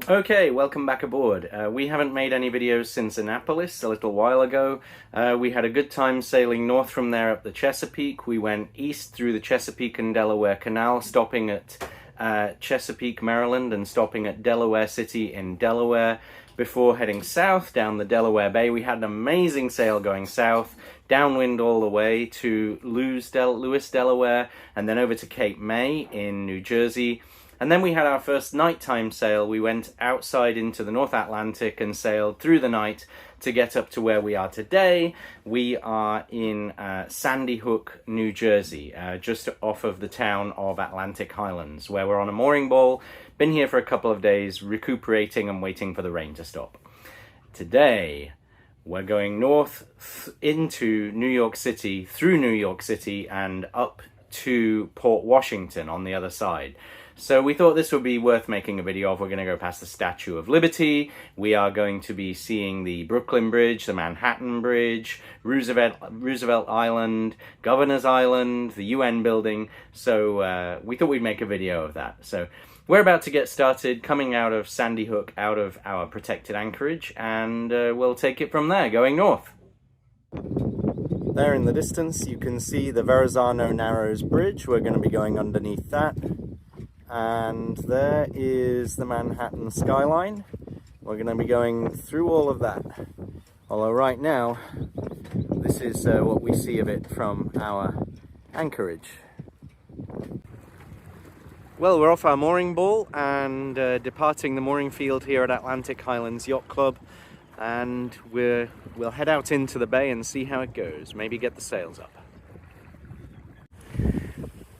Okay, welcome back aboard. We haven't made any videos since Annapolis a little while ago. We had a good time sailing north from there up the Chesapeake. We went east through the Chesapeake and Delaware Canal, stopping at Chesapeake, Maryland, and stopping at Delaware City in Delaware before heading south down the Delaware Bay. We had an amazing sail going south, downwind all the way to Lewis, Delaware, and then over to Cape May in New Jersey. And then we had our first nighttime sail. We went outside into the North Atlantic and sailed through the night to get up to where we are today. We are in Sandy Hook, New Jersey, just off of the town of Atlantic Highlands, where we're on a mooring ball. Been here for a couple of days, recuperating and waiting for the rain to stop. Today, we're going north into New York City, through New York City, and up to Port Washington on the other side. So we thought this would be worth making a video of. We're going to go past the Statue of Liberty. We are going to be seeing the Brooklyn Bridge, the Manhattan Bridge, Roosevelt Island, Governor's Island, the UN building. So we thought we'd make a video of that. So we're about to get started, coming out of Sandy Hook, out of our protected anchorage, and we'll take it from there, going north. There in the distance you can see the Verrazano Narrows Bridge. We're going to be going underneath that. And there is the Manhattan skyline. We're going to be going through all of that. Although right now, this is what we see of it from our anchorage. Well, we're off our mooring ball and departing the mooring field here at Atlantic Highlands Yacht Club. And we'll head out into the bay and see how it goes. Maybe get the sails up.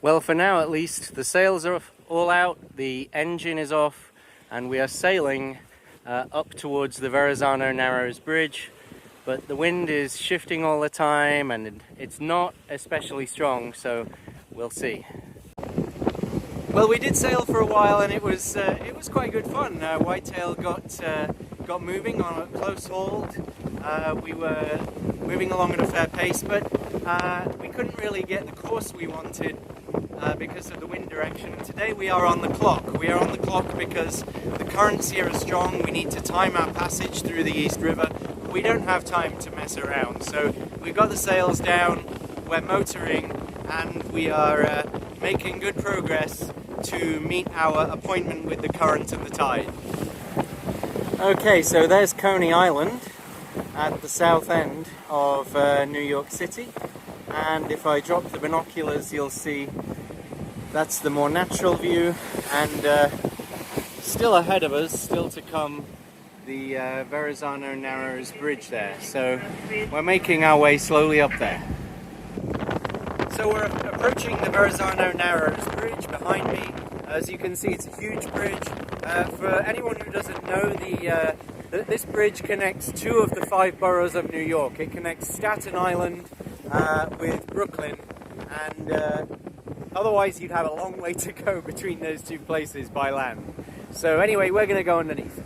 Well, for now at least, the sails are all out, the engine is off, and we are sailing up towards the Verrazano Narrows Bridge. But the wind is shifting all the time, and it's not especially strong, so we'll see. Well, we did sail for a while, and it was quite good fun. Whitetail got moving on a close hold. We were moving along at a fair pace, but we couldn't really get the course we wanted because of the wind direction. And today we are on the clock. We are on the clock because the currents here are strong. We need to time our passage through the East River. We don't have time to mess around. So we've got the sails down, we're motoring, and we are making good progress to meet our appointment with the current and the tide. Okay, so there's Coney Island at the south end of New York City. And if I drop the binoculars, you'll see that's the more natural view, and still ahead of us, still to come, the Verrazano Narrows Bridge there. So we're making our way slowly up there. So we're approaching the Verrazano Narrows Bridge behind me. As you can see, it's a huge bridge. For anyone who doesn't know, this bridge connects two of the 5 boroughs of New York. It connects Staten Island with Brooklyn, and otherwise you'd have a long way to go between those two places by land. So anyway, we're going to go underneath.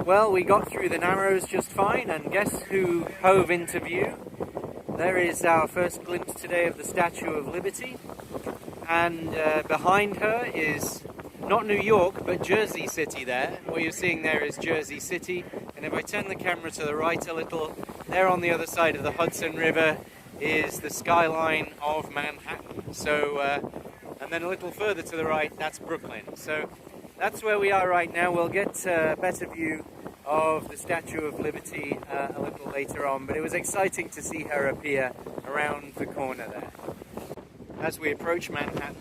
Well, we got through the Narrows just fine, and guess who hove into view? There is our first glimpse today of the Statue of Liberty, and behind her is not New York, but Jersey City there. What you're seeing there is Jersey City, and if I turn the camera to the right a little, there on the other side of the Hudson River is the skyline of Manhattan. So, and then a little further to the right, that's Brooklyn. So that's where we are right now. We'll get a better view of the Statue of Liberty a little later on, but it was exciting to see her appear around the corner there. As we approach Manhattan,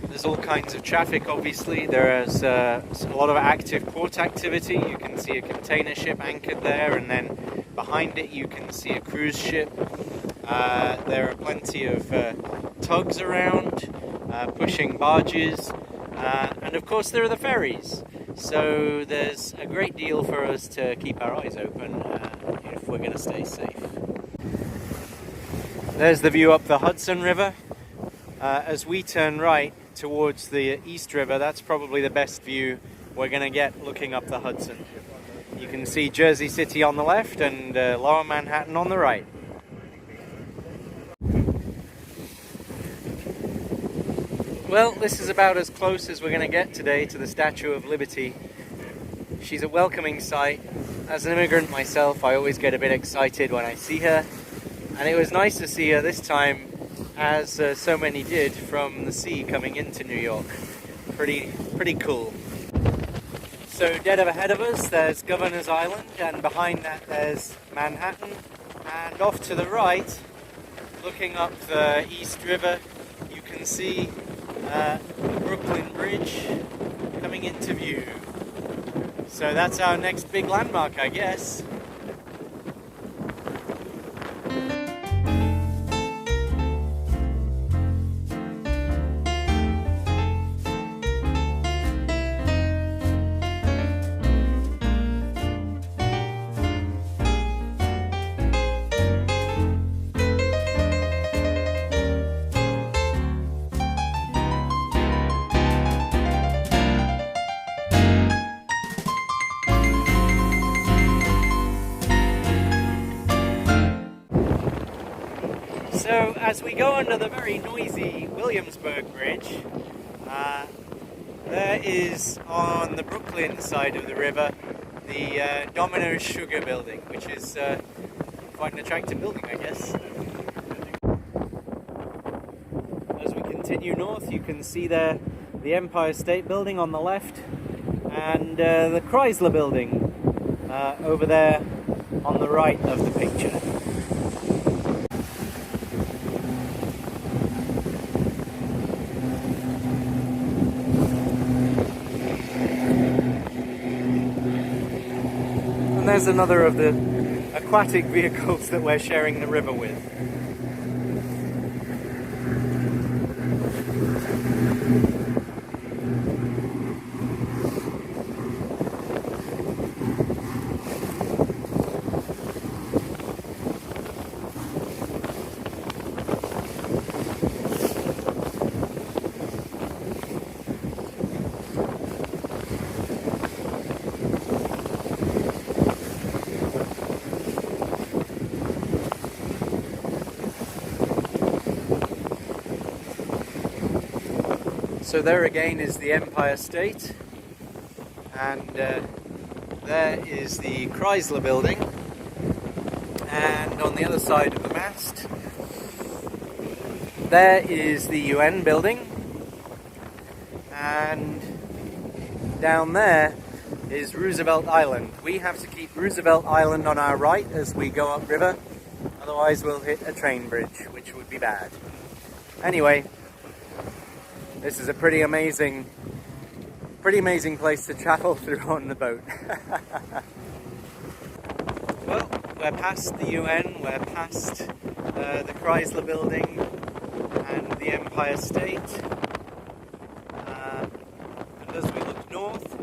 there's all kinds of traffic, obviously. There's a lot of active port activity. You can see a container ship anchored there, and then behind it you can see a cruise ship. There are plenty of tugs around, pushing barges, and of course there are the ferries. So there's a great deal for us to keep our eyes open if we're going to stay safe. There's the view up the Hudson River. As we turn right towards the East River, that's probably the best view we're going to get looking up the Hudson. You can see Jersey City on the left and Lower Manhattan on the right. Well, this is about as close as we're going to get today to the Statue of Liberty. She's a welcoming sight. As an immigrant myself, I always get a bit excited when I see her. And it was nice to see her this time, as so many did, from the sea coming into New York. Pretty cool. So dead ahead of us, there's Governor's Island, and behind that there's Manhattan. And off to the right, looking up the East River, you can see the Brooklyn Bridge coming into view. So that's our next big landmark, I guess. So as we go under the very noisy Williamsburg Bridge, there is on the Brooklyn side of the river the Domino's Sugar Building, which is quite an attractive building, I guess. As we continue north, you can see there the Empire State Building on the left and the Chrysler Building over there on the right of the picture. And there's another of the aquatic vehicles that we're sharing the river with. So there again is the Empire State, and there is the Chrysler Building, and on the other side of the mast there is the UN Building, and down there is Roosevelt Island. We have to keep Roosevelt Island on our right as we go upriver, otherwise we'll hit a train bridge, which would be bad. Anyway, this is a pretty amazing place to travel through on the boat. Well, we're past the UN, we're past the Chrysler Building and the Empire State. And as we look north,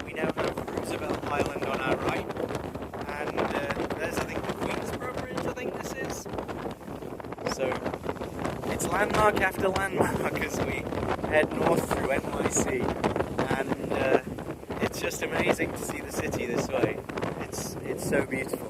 we now have Roosevelt Island on our right. And there's, I think, the Queensboro Bridge, I think this is. So it's landmark after landmark as we head north through NYC, and it's just amazing to see the city this way. It's so beautiful.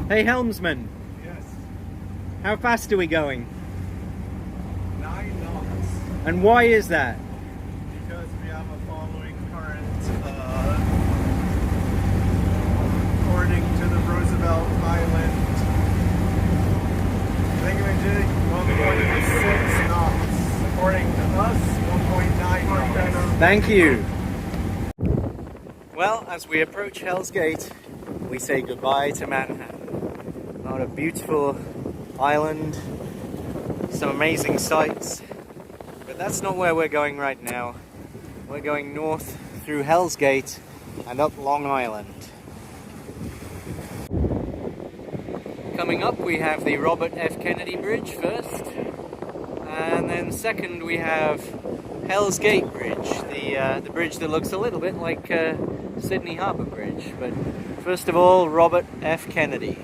Hey, helmsman. Yes. How fast are we going? 9 knots. And why is that? Because we have a following current according to the Roosevelt Island thingamajig, 1.6 knots. According to us, 1.9 knots. Thank you. Well, as we approach Hell's Gate, we say goodbye to Manhattan. What a beautiful island, some amazing sights, but that's not where we're going right now. We're going north through Hell's Gate and up Long Island. Coming up we have the Robert F. Kennedy Bridge first, and then second we have Hell's Gate Bridge, the bridge that looks a little bit like Sydney Harbour Bridge, but first of all, Robert F. Kennedy.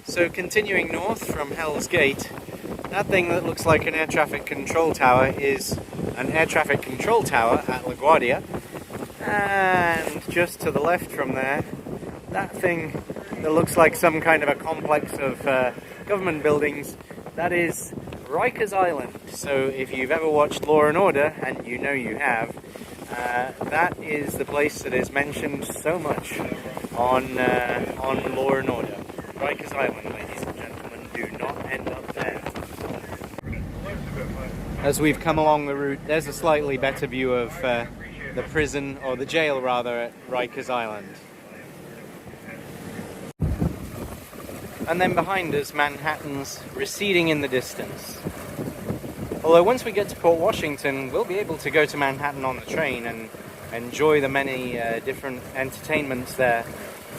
So continuing north from Hell's Gate, that thing that looks like an air traffic control tower is an air traffic control tower at LaGuardia. And just to the left from there, that thing that looks like some kind of a complex of government buildings, that is Rikers Island. So if you've ever watched Law and Order, and you know you have, that is the place that is mentioned so much on Law and Order. Rikers Island, ladies and gentlemen, do not end up there. As we've come along the route, there's a slightly better view of the prison, or the jail rather, at Rikers Island. And then behind us, Manhattan's receding in the distance. Although once we get to Port Washington, we'll be able to go to Manhattan on the train and enjoy the many different entertainments there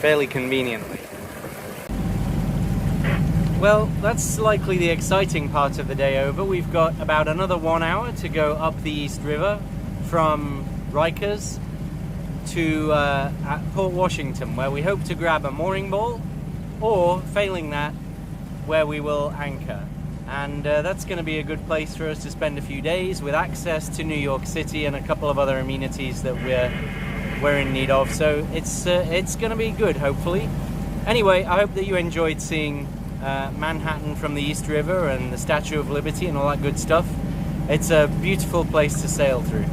fairly conveniently. Well, that's likely the exciting part of the day over. We've got about another 1 hour to go up the East River from Rikers to at Port Washington, where we hope to grab a mooring ball, or failing that, where we will anchor. And that's going to be a good place for us to spend a few days with access to New York City and a couple of other amenities that we're in need of. So it's going to be good, hopefully. Anyway, I hope that you enjoyed seeing Manhattan from the East River and the Statue of Liberty and all that good stuff. It's a beautiful place to sail through.